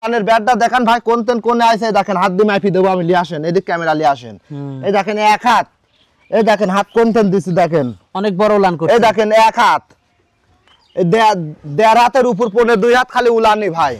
কানের ব্যাটটা দেখেন ভাই কোনে আছে দেখেন, হাত দিয়ে মাইপি দেবো আমি, লিয়ে আসেন এদিক, ক্যামেরা লিয়ে আসেন। এই দেখেন এক হাত, এই দেখেন হাত কোন দিছি দেখেন, অনেক বড় উলান করছে। এই দেখেন এক হাত, দেড় হাতের উপর পড়ে 2 হাত খালি উলানি ভাই।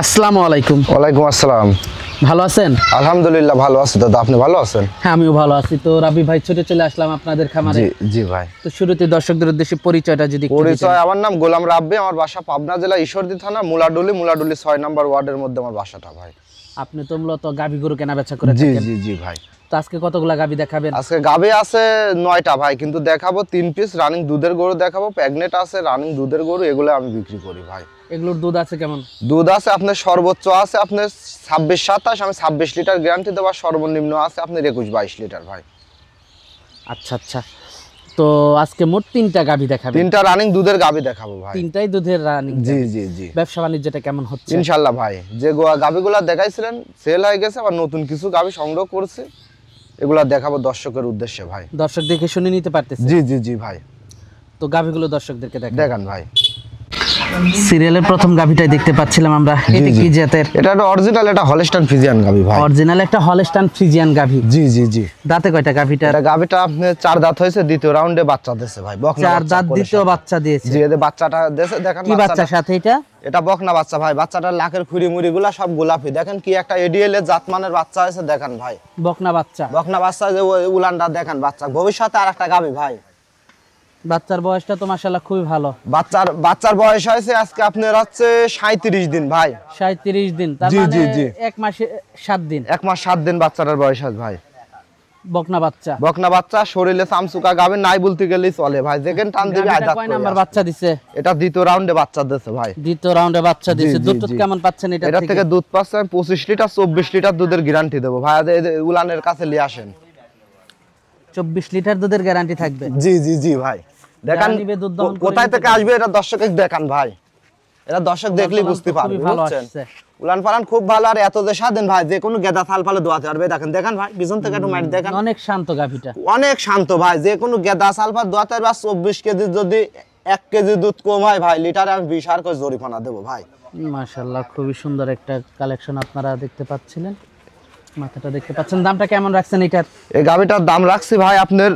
আসসালামু আলাইকুম। ওয়ালাইকুম আসসালাম। ভালো আছেন? আলহামদুলিল্লাহ ভালো আছি দাদা, আপনি ভালো আছেন? হ্যাঁ আমিও ভালো আছি। তো রাবি ভাই ছুটে চলে আসলাম আপনাদের খামারে। জি জি ভাই। তো শুরুতে দর্শকদের উদ্দেশ্যে পরিচয়টা যদি একটু দিতেন। পরিচয়, আমার নাম গোলাম রাব্বি, আমার বাসা পাবনা জেলা ঈশ্বরদী থানা মুলাডুলি 6 নম্বর ওয়ার্ডের মধ্যে আমার বাসাটা ভাই। আপনি তো মূলত গাভী গরু কেনা বেচা করে জি থাকেন। জি জি ভাই। তো আজকে কতগুলা গাভী দেখাবেন? আজকে গাভী আছে 9টা ভাই, কিন্তু দেখাবো 3 পিস রানিং দুধের গরু দেখাবো, প্রেগনেট আছে রানিং দুধের গরু, এগুলো আমি বিক্রি করি ভাই। এগুলোর দুধ আছে কেমন? দুধ আছে আপনার সর্বোচ্চ আছে আপনার 26-27, আমি 26 লিটার গ্যারান্টি দেবো, সর্বনিম্ন আছে আপনার 21-22 লিটার ভাই। আচ্ছা আচ্ছা। তো আজকে মোট 3টা গাভী দেখাবেন? 3টা রানিং দুধের গাভী দেখাবো ভাই। 3টাই দুধের রানিং? জি জি জি। ব্যবসা বাণিজ্যটা কেমন হচ্ছে? ইনশাআল্লাহ ভাই, যে গাভীগুলা দেখাইছিলেন সেল হয়ে গেছে, আবার নতুন কিছু গাভী সংগ্রহ করছে, এগুলা দেখাবো দর্শকের উদ্দেশ্যে ভাই। দর্শক দেখে শুনে নিতে পারতেছে? জি জি জি ভাই। তো গাভীগুলো দর্শকদেরকে দেখান ভাই। সিরিয়ালের প্রথম গাভীটাই দেখতে পাচ্ছিলাম আমরা। এটা কি জাতের? এটা একটা অরিজিনাল, এটা হলস্টাইন ফ্রিজিয়ান গাভী ভাই। অরিজিনাল একটা হলস্টাইন ফ্রিজিয়ান গাভী? জি জি জি। দাঁতে কয়টা গাভীটা? এটা গাভীটা আপনি 4 দাঁত হয়েছে, দ্বিতীয় রাউন্ডে বাচ্চা দিয়েছে ভাই। বকনা 4 দাঁত দ্বিতীয় বাচ্চা দিয়েছে? জি, এদের বাচ্চাটা দিয়েছে দেখেন। কি বাচ্চার সাথে এটা? এটা বকনা বাচ্চা ভাই, বাচ্চাটার লাখের খুঁড়ি মুড়িগুলা সব গোলাপি, দেখেন কি একটা এডিএল এর জাতমানের বাচ্চা হয়েছে দেখেন ভাই। বকনা বাচ্চা? বকনা বাচ্চা, যে উলানটা দেখেন, বাচ্চা ভবিষ্যতে আরেকটা গাভী ভাই। বাচ্চার বয়সটা তো মাশাআল্লাহ খুবই ভালো। বাচ্চার বয়স হয়েছে আজকে আপনার হচ্ছে 37 দিন ভাই। 37 দিন, তার মানে 1 মাসে 7 দিন। 1 মাস 7 দিন বাচ্চাটার বয়স আছে ভাই। বকনা বাচ্চা শরীরে চামচুকা গাবে নাই বলতে গেলেই চলে ভাই, যেখানে টান দিবে আজাদ। কয় নাম্বার বাচ্চা দিছে? এটা দ্বিতীয় রাউন্ডে বাচ্চা দিয়েছে ভাই। দ্বিতীয় রাউন্ডে বাচ্চা দিছে। দুধ কেমন পাচ্ছেন এটা থেকে? এটা থেকে দুধ পাচ্ছেন 25 লিটার 24 লিটার দুধের গ্যারান্টি দেব ভাই। উলানের কাছে নিয়ে আসেন, 24 লিটার দুধের গ্যারান্টি থাকবে? জি জি জি ভাই। দেখেন কোথায় থেকে আসবে এটা দর্শক দেখান ভাই, এটা দর্শক দেখলেই বুঝতে পারবে। বুঝছেন, উলান পালান খুব ভালো, আর এত যে স্বাধীন ভাই, যে কোনো গেদা থাল ফালে দোয়াতে পারবে। দেখেন দেখেন ভাই, পিছন থেকে একটু মাইট দেখেন, অনেক শান্ত গাভীটা, অনেক শান্ত ভাই। যে কোনো গেদা থাল ফাল দোয়াতে পারবে। 24 কেজি যদি 1 কেজি দুধ কম হয় ভাই, লিটারে আমি 20 আর করে জরিমানা দেবো ভাই। মাশাআল্লাহ খুবই সুন্দর একটা কালেকশন আপনারা দেখতে পাচ্ছিলেন, মাথাটা দেখতে পাচ্ছেন। দামটা কেমন রাখছেন এটার? এই গাভীটার দাম রাখছি ভাই আপনার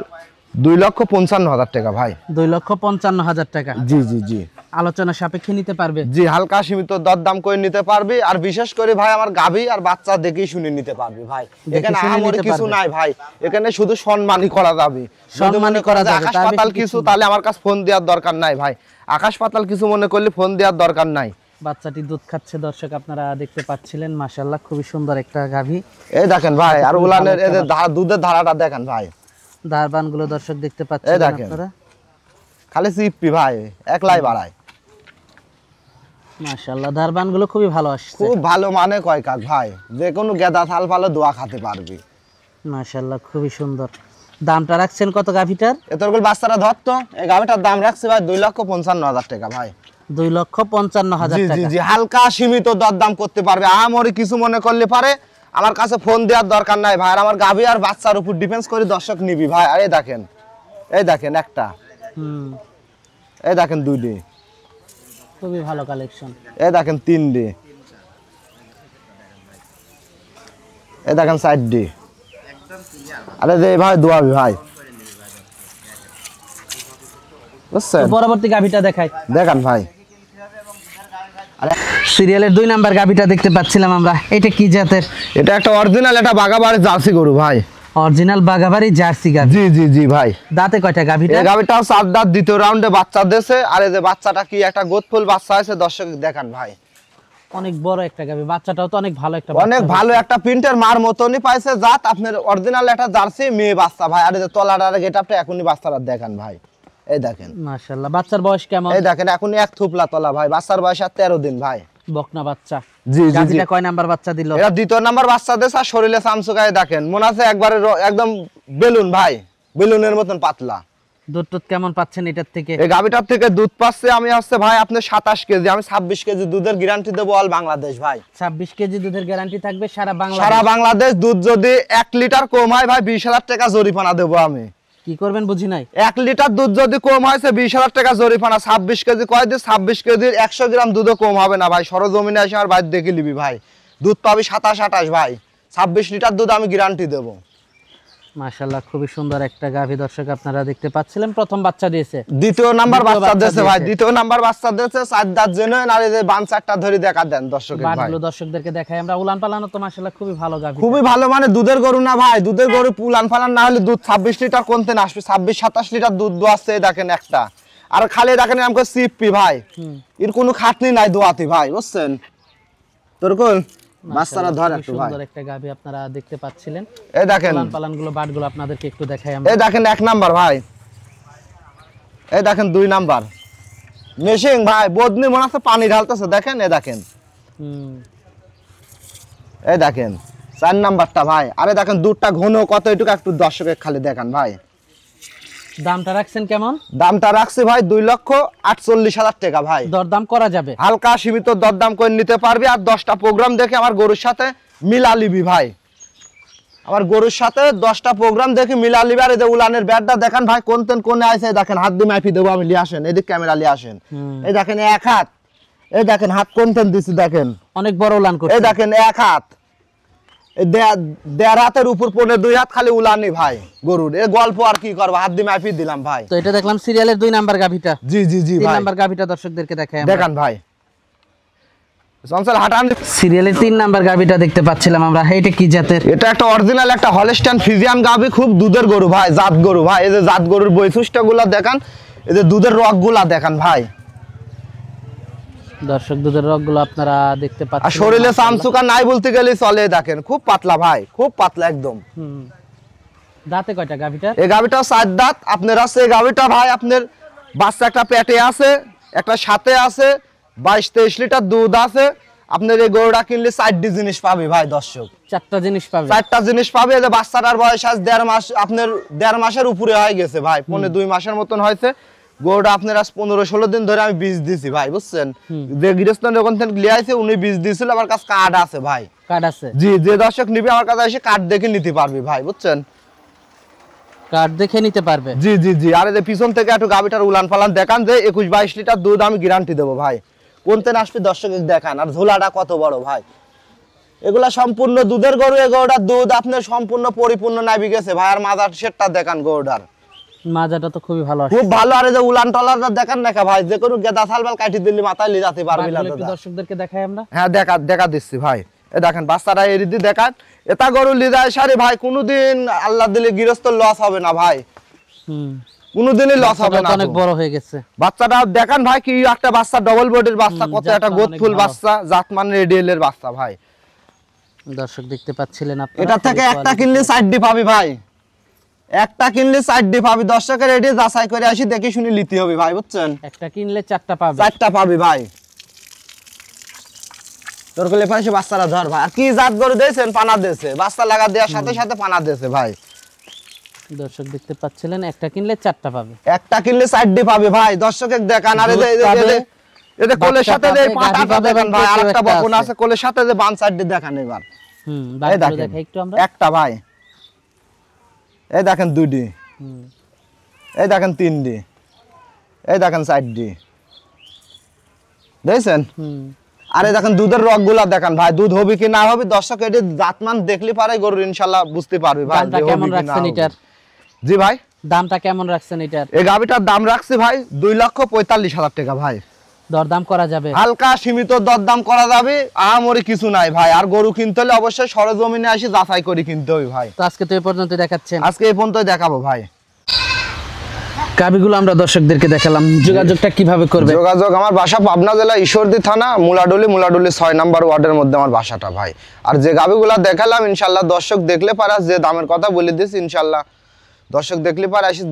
2,55,000 টাকা ভাই। 2,55,000 টাকা? জি জি জি। আলোচনা সাপেক্ষে নিতে পারবে? জি, হালকা সীমিত দরদাম করে নিতে পারবি। আর বিশেষ করে ভাই আমার গাভী আর বাচ্চা দেখেই শুনে নিতে পারবি ভাই। এখানে আমার কিছু নাই ভাই, এখানে শুধু সম্মানই করা যাবে। সম্মানই করা যাবে, আকাশ পাতাল কিছু তাহলে আমার কাছে ফোন দেওয়ার দরকার নাই ভাই। আকাশ পাতাল কিছু মনে করলে ফোন দেওয়ার দরকার নাই। বাচ্চাটি দুধ খাচ্ছে দর্শক আপনারা দেখতে পাচ্ছিলেন। মাশাআল্লাহ খুবই সুন্দর একটা গাভী। এই দেখেন ভাই, আর উলানের এদের দুধের ধারাটা দেখেন ভাই। ধারবান গুলো দর্শক দেখতে পাচ্ছেন আপনারা, খালি চিপি ভাই, একলাই বাড়ায়। মাশাআল্লাহ ধারবান গুলো খুবই ভালো আসছে, খুব ভালো মানে কয় কাক ভাই, যে কোনো গেদা থাল ফালে দোয়া খেতে পারবি। মাশাআল্লাহ খুবই সুন্দর। দামটা রাখছেন কত গাভীটার? এতগুলো বাচ্চারা ধরতো, এই গাভীটার দাম রাখছে ভাই 2,55,000 টাকা ভাই। 2,55,000 টাকা? জি জি, হালকা সীমিত দরদাম করতে পারবে। আমারই কিছু মনে করলে পারে, আমার কাছে ফোন দেওয়ার দরকার নাই ভাই। আর আমার গাভী আর বাচ্চার উপর ডিপেন্ড করে দর্শক নিবি ভাই। আর এই দেখেন একটা, এই দেখেন 2টি, খুবই ভালো কালেকশন। এই দেখেন 3টি। এই দেখেন সাইডটি, আরে যে ভাই দোয়াবি ভাই, বুঝছেন? পরবর্তী গাভিটা দেখাই, দেখান ভাই। সিরিয়ালের 2 নাম্বার গাভিটা দেখতে পাচ্ছিলাম আমরা, এটা কি জাতের? এটা একটা অরিজিনাল, এটা বাগাবাড়ি জার্সি গরু ভাই। অরিজিনাল বাগাবাড়ি জার্সি গাভি। জি জি জি ভাই। দাঁতে কয়টা গাভিটা? এই গাভিটাও 4 দাঁত, দ্বিতীয় রাউন্ডে বাচ্চা দিয়েছে। আর এই যে বাচ্চাটা কি একটা গোদফুল বাচ্চা আছে, দর্শক দেখান ভাই। অনেক বড় একটা গাভি, বাচ্চাটাও তো অনেক ভালো একটা অনেক ভালো একটা প্রিন্টের মার মতনই পাইছে জাত, আপনার অরিজিনাল একটা জার্সি মেয়ে বাচ্চা ভাই। আর এই যে তলাটার গেটআপটা এখনই বাচ্চাটা দেখান ভাই, এই দেখেন মাশাআল্লাহ। বাচ্চার বয়স কেমন? এই দেখেন এখনই এক থুপলা তলা ভাই, বাচ্চার বয়স আর 13 দিন ভাই। বকনা বাচ্চা। জি জি জি। গাভিটা কয় নাম্বার বাচ্চা দিল? এটা দ্বিতীয় নাম্বার বাচ্চা দিয়েছে। আর শরীরে চামচুকায় দেখেন, মনে আছে একবারে একদম বেলুন ভাই, বেলুনের মতন পাতলা। দুধ টুধ কেমন পাচ্ছেন এটার থেকে? এই গাভিটার থেকে দুধ পাচ্ছে আমি হচ্ছে ভাই আপনার 27 কেজি, আমি 26 কেজি দুধের গ্যারান্টি দেবো অল বাংলাদেশ ভাই। 26 কেজি দুধের গ্যারান্টি থাকবে সারা বাংলাদেশ। সারা বাংলাদেশ। দুধ যদি 1 লিটার কম হয় ভাই 20,000 টাকা জরিমানা দেবো আমি। কি করবেন বুঝি নাই। 1 লিটার দুধ যদি কম হয়েছে 20,000 টাকা জরিমানা। 26 কেজি কয় দিন, 26 কেজির 100 গ্রাম দুধও কম হবে না ভাই। সরজমিনে এসে আমার বাইরে দেখে নিবি ভাই, দুধ পাবি 27-28 ভাই। 26 লিটার দুধ আমি গ্যারান্টি দেবো। মাশাআল্লাহ, খুবই সুন্দর একটা গাভী দর্শক আপনারা দেখতে পাচ্ছিলেন। প্রথম বাচ্চা দিয়েছে, দ্বিতীয় নাম্বার দ্বিতীয় বাচ্চা বাচ্চা দিয়েছে ভাই, দিয়েছে। দ্বিতীয় নাম্বার বাচ্চা দিয়েছে। 4 দাঁত জেনে আর এই যে বান 4টা ধরে দেখা দেন দর্শকের ভাই। বাটগুলো দর্শকদেরকে দেখাই আমরা। উলান পালানো তো মাশাআল্লাহ খুবই ভালো গাভী। খুবই ভালো, মানে দুধের গরু না ভাই, দুধের গরু পুলান ফালান না হলে দুধ 26 লিটার কোনতে না আসবে। 26-27 লিটার দুধ দোয়াচ্ছে দেখেন একটা। আর খালি দেখেন আমাকে সিপি ভাই, এর কোনো খাটনি নাই দোয়াতি ভাই, বুঝছেন? তোর কোন বাচ্চারা ধর খুবই একটু ভাই। সুন্দর একটা গাভী আপনারা দেখতে পাচ্ছিলেন। এই দেখেন, উলান পালানগুলো বাটগুলো আপনাদেরকে একটু দেখাই আমরা। এই দেখেন 1 নাম্বার ভাই, এই দেখেন 2 নাম্বার মেশিং ভাই, বদনি মনে আছে পানি ঢালতেছে দেখেন, এই দেখেন, হুম, এই দেখেন 4 নাম্বারটা ভাই। আরে দেখেন দুধটা ঘন কত, এটুকু একটু দর্শকের খালি দেখান ভাই। দামটা রাখছেন কেমন? দামটা রাখছি ভাই 2,48,000 টাকা ভাই। দরদাম করা যাবে? হালকা সীমিত দরদাম করে নিতে পারবি। আর 10টা প্রোগ্রাম দেখে আমার গরুর সাথে মিলা লিবি ভাই, আমার গরুর সাথে 10টা প্রোগ্রাম দেখে মিলা লিবি। আর এই যে উলানের ব্যাটটা দেখেন ভাই, কোনে আছে দেখেন, হাত দিয়ে মাইফি দেবো আমি, লিয়ে আসেন এদিক, ক্যামেরা লিয়ে আসেন। এই দেখেন 1 হাত, এই দেখেন হাত কোনতেন দিছি দেখেন, অনেক বড় উলান করছে। এই দেখেন 1 হাত, এই 1.5 হাতের উপর 2 হাত খালি উলানি ভাই গরুর। এই গল্প আর কি করবো, হাত দিয়ে মাইফি দিলাম ভাই। তো এটা দেখলাম সিরিয়ালের 2 নাম্বার গাভীটা। জি জি জি 3 ভাই, নাম্বার গাভীটা দর্শকদেরকে দেখাই আমরা। দেখান ভাই। চঞ্চল হাঁটান। সিরিয়ালের 3 নাম্বার গাভীটা দেখতে পাচ্ছিলাম আমরা, এটা কি জাতের? এটা একটা অরিজিনাল একটা হলস্টাইন ফ্রিজিয়ান গাভী, খুব দুধের গরু ভাই, জাত গরু ভাই। এই যে জাত গরুর বৈশিষ্ট্যগুলো দেখান, এই যে দুধের রগগুলা দেখান ভাই। দর্শক দুধের রগগুলো আপনারা দেখতে আর পাচ্ছেন। শরীরে চামচুকা নাই বলতে গেলে চলে, দেখেন খুব পাতলা ভাই, খুব পাতলা একদম। হুম। দাঁতে কয়টা গাভীটা? এই গাভীটা 4 দাঁত আপনার আছে। এই গাভীটা ভাই আপনার বাচ্চা একটা পেটে আছে, একটা সাথে আছে, 22-23 লিটার দুধ আছে। আপনার এই গরুটা কিনলে 4টি জিনিস পাবে ভাই দর্শক, 4টা জিনিস পাবে। 4টা জিনিস পাবে। এই যে বাচ্চাটার বয়স আজ 1.5 মাস, আপনার 1.5 মাসের উপরে হয়ে গেছে ভাই, 2 মাসের মতন হয়েছে। গরুটা আপনার আজ 15-16 দিন ধরে আমি বীজ দিছি ভাই, বুঝছেন? যে গৃহস্থ যখন থেকে লিয়ে আইছে উনি বীজ দিয়েছিল, আমার কাছে কার্ড আছে ভাই। কার্ড আছে? জি, যে দর্শক নিবে আমার কাছে এসে কার্ড দেখে নিতে পারবি ভাই, বুঝছেন? কার্ড দেখে নিতে পারবে। জি জি জি। আর এই যে পিছন থেকে একটু গাবিটার উলান পালান দেখান, যে 21-22 লিটার দুধ আমি গ্যারান্টি দেবো ভাই। কোনতে আসবে দর্শক দেখান। আর ঝোলাটা কত বড় ভাই, এগুলা সম্পূর্ণ দুধের গরু। এই গরুটার দুধ আপনার সম্পূর্ণ পরিপূর্ণ নাবি গেছে ভাই। আর মাজার সেটটা দেখান গরুটার, মাজাটা তো খুবই ভালো আছে, খুব ভালো। আর এই যে উলান টলারটা দেখান দেখা ভাই, যে কোনো গেদা সালবাল কাটি দিল্লি মাথায় লিয়ে যেতে পারবি না একটু দাদা। দর্শকদেরকে দেখাই আমরা। হ্যাঁ দেখা দিচ্ছি ভাই। এ দেখেন বাচ্চারা এরিদি দেখান, এটা গরু লিদায় সারি ভাই, কোনোদিন আল্লাহ দিলে গৃহস্থ লস হবে না ভাই, হুম, কোনোদিনই লস হবে না। অনেক বড় হয়ে গেছে বাচ্চাটা দেখান ভাই, কি একটা বাচ্চা, ডবল বডির বাচ্চা, কত একটা জাতমান গোদফুল অনেক ভালো। বাচ্চা, জাতমান রেডিয়েলের বাচ্চা ভাই। দর্শক দেখতে পাচ্ছিলেন আপনারা। এটা থেকে একটা কিনলে 4ডি পাবি ভাই, একটা কিনলে 4ডি পাবি। দর্শকের রেডি যাচাই করে আসি, দেখে শুনে নিতে হবে ভাই, বুঝছেন? একটা কিনলে 4টা পাবে। 4টা পাবি ভাই। তোর কোলে পাশে বাচ্চারা ধর ভাই। আর কি জাত গরু দিয়েছেন, পানা দিয়েছে, বাচ্চা লাগা দেওয়ার সাথে সাথে পানা দিয়েছে ভাই। দর্শক দেখতে পাচ্ছিলেন, একটা কিনলে 4টা পাবে। একটা কিনলে 4ডি পাবে ভাই। দর্শকের দেখান। আর এদের কোলের সাথে যে পাটাটা দেখান ভাই, আরেকটা বকন আছে কোলের সাথে, যে বান 4ডি দেখান এবার। হুম, এই বাকিগুলো দেখেন দেখাই একটু আমরা। একটা ভাই, এই দেখেন 2ডি, হুম, এই দেখেন 3ডি, এই দেখেন 4ডি, দেখছেন? হুম। আরে দেখেন দুধের রগ গুলা দেখেন ভাই, দুধ হবে কি না হবে দর্শক এটি জাতমান দেখলে পারে গরু ইনশাল্লাহ বুঝতে পারবে ভাই। দামটা কেমন রাখছেন এটার? জি ভাই, দামটা কেমন রাখছেন এটার? এই গাভিটার দাম রাখছি ভাই 2,45,000 টাকা ভাই। দরদাম করা যাবে? হালকা সীমিত দরদাম করা যাবে, আহামরি কিছু নাই ভাই। আর গরু কিনতে হলে অবশ্যই সরজমিনে আসি যাচাই করে কিনতে হবে ভাই। তো আজকে তো এই পর্যন্ত দেখাচ্ছেন, আজকে এই পর্যন্ত দেখাবো ভাই। গাভিগুলো আমরা দর্শকদেরকে দেখালাম, যোগাযোগটা কিভাবে করবে? যোগাযোগ আমার বাসা পাবনা জেলা ঈশ্বরদী থানা মুলাডুলি 6 নম্বর ওয়ার্ডের মধ্যে আমার বাসাটা ভাই। আর যে গাভিগুলা দেখালাম ইনশাল্লাহ দর্শক দেখলে পারে, যে দামের কথা বলে দিয়েছি ইনশাল্লাহ দর্শক দেখলে পারে আসি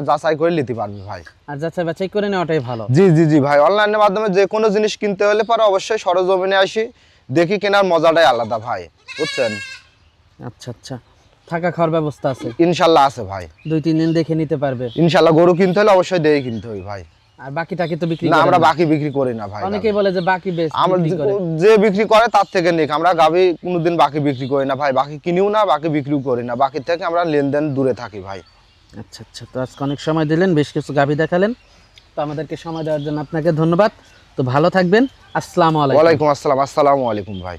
যাচাই করে নিতে পারবে ভাই। আর যাচাই বাছাই করে নেওয়াটাই ভালো। জি জি জি ভাই, অনলাইনের মাধ্যমে যে কোনো জিনিস কিনতে হলে পারে অবশ্যই সরজমিনে আসি দেখি, কেনার মজাটাই আলাদা ভাই, বুঝছেন? আচ্ছা আচ্ছা, থাকা খাওয়ার ব্যবস্থা আছে? ইনশাল্লাহ আছে ভাই, 2-3 দিন দেখে নিতে পারবে ইনশাল্লাহ। গরু কিনতে হলে অবশ্যই দেখে কিনতে হবে ভাই। আর বাকিটাকে তো বিক্রি না, করেন আমরা না? বাকি বিক্রি করি না ভাই। অনেকেই বলে যে বাকি বেশ আমরা বিক্রি করে। যে বিক্রি করে তার থেকে নিক, আমরা গাভী কোনোদিন বাকি বিক্রি করি না ভাই। বাকি কিনিও না, বাকি বিক্রিও করি না। বাকির থেকে আমরা লেনদেন দূরে থাকি ভাই। আচ্ছা আচ্ছা, তো আজকে অনেক সময় দিলেন, বেশ কিছু গাভী দেখালেন, তো আমাদেরকে সময় দেওয়ার জন্য আপনাকে ধন্যবাদ। তো ভালো থাকবেন, আসসালামু আলাইকুম। ওয়ালাইকুম আসসালাম, আসসালামু আলাইকুম ভাই।